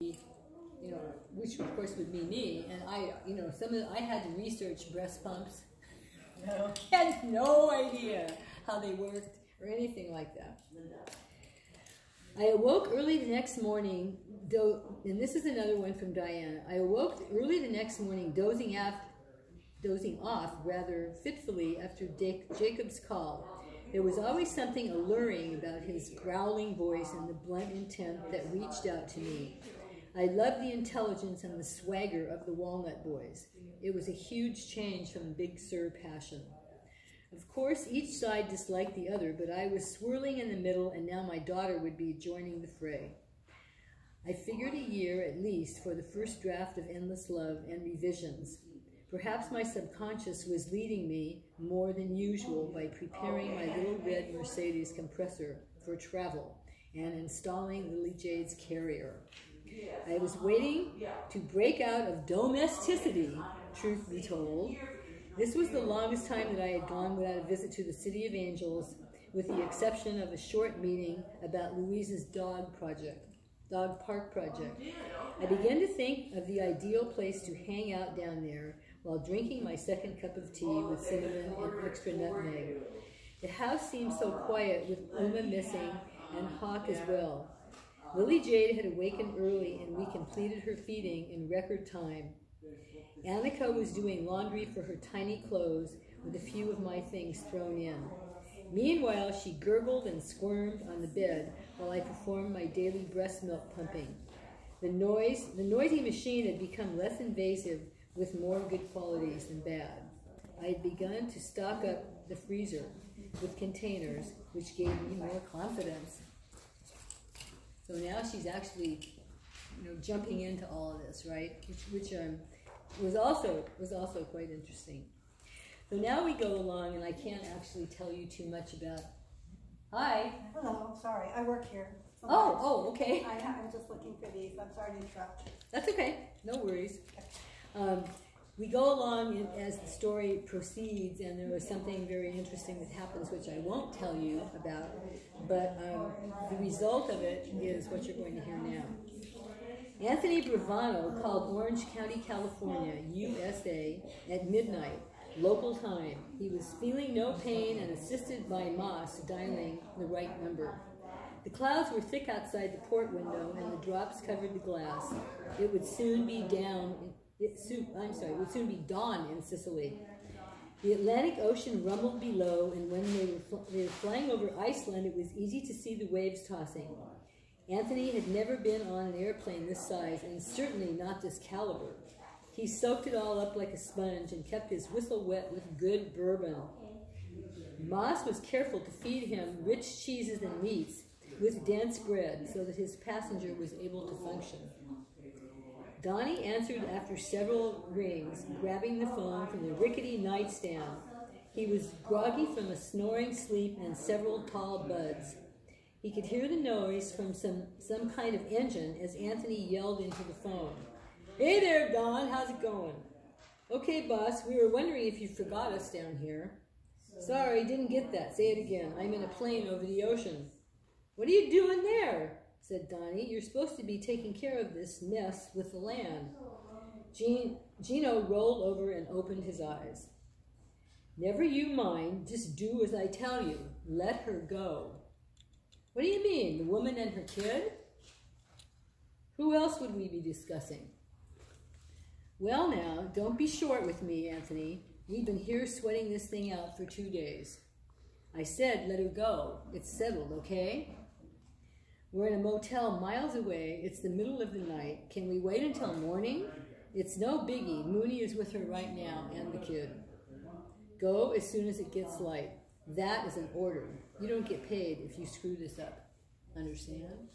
which of course would be me, and I had to research breast pumps. No. Had no idea how they worked or anything like that. I awoke early the next morning, and this is another one from Diana. I awoke early the next morning, dozing off rather fitfully after Jacob's call. There was always something alluring about his growling voice and the blunt intent that reached out to me. I loved the intelligence and the swagger of the Walnut Boys. It was a huge change from Big Sur passion. Of course, each side disliked the other, but I was swirling in the middle, and now my daughter would be joining the fray. I figured a year at least for the first draft of Endless Love and revisions. Perhaps my subconscious was leading me more than usual by preparing my little red Mercedes compressor for travel and installing Lily Jade's carrier. I was waiting to break out of domesticity, truth be told. This was the longest time that I had gone without a visit to the City of Angels, with the exception of a short meeting about Louise's dog park project. I began to think of the ideal place to hang out down there while drinking my second cup of tea with cinnamon and extra nutmeg. The house seemed so quiet, with Uma missing and Hawk as well. Lily Jade had awakened early, and we completed her feeding in record time. Annika was doing laundry for her tiny clothes, with a few of my things thrown in. Meanwhile, she gurgled and squirmed on the bed while I performed my daily breast milk pumping. The noisy machine had become less invasive, with more good qualities than bad. I had begun to stock up the freezer with containers, which gave me more confidence. So now she's actually, jumping into all of this, right? Which was also quite interesting. So now we go along, and I can't actually tell you too much about. Hi. Hello. Sorry, I work here. Oh, okay. I'm just looking for these. I'm sorry to interrupt. That's okay. No worries. We go along as the story proceeds, and there was something very interesting that happens, which I won't tell you about, but the result of it is what you're going to hear now. Anthony Bravano called Orange County, California, USA, at midnight, local time. He was feeling no pain and assisted by Moss dialing the right number. The clouds were thick outside the port window, and the drops covered the glass. It would soon be dawn in Sicily. The Atlantic Ocean rumbled below, and when they were flying over Iceland, it was easy to see the waves tossing. Anthony had never been on an airplane this size, and certainly not this caliber. He soaked it all up like a sponge and kept his whistle wet with good bourbon. Moss was careful to feed him rich cheeses and meats with dense bread so that his passenger was able to function. Donnie answered after several rings, grabbing the phone from the rickety nightstand. He was groggy from a snoring sleep and several tall buds. He could hear the noise from some kind of engine as Anthony yelled into the phone. "Hey there, Don, how's it going?" "Okay, boss, we were wondering if you forgot us down here." "Sorry, didn't get that. Say it again. I'm in a plane over the ocean." "What are you doing there?" said Donnie. "You're supposed to be taking care of this mess with the land." Gino rolled over and opened his eyes. "Never you mind. Just do as I tell you. Let her go." "What do you mean, the woman and her kid?" "Who else would we be discussing?" "Well now, don't be short with me, Anthony. We've been here sweating this thing out for 2 days. I said let her go. It's settled, okay? We're in a motel miles away. It's the middle of the night. Can we wait until morning? It's no biggie. Mooney is with her right now and the kid. Go as soon as it gets light. That is an order. You don't get paid if you screw this up. Understand?"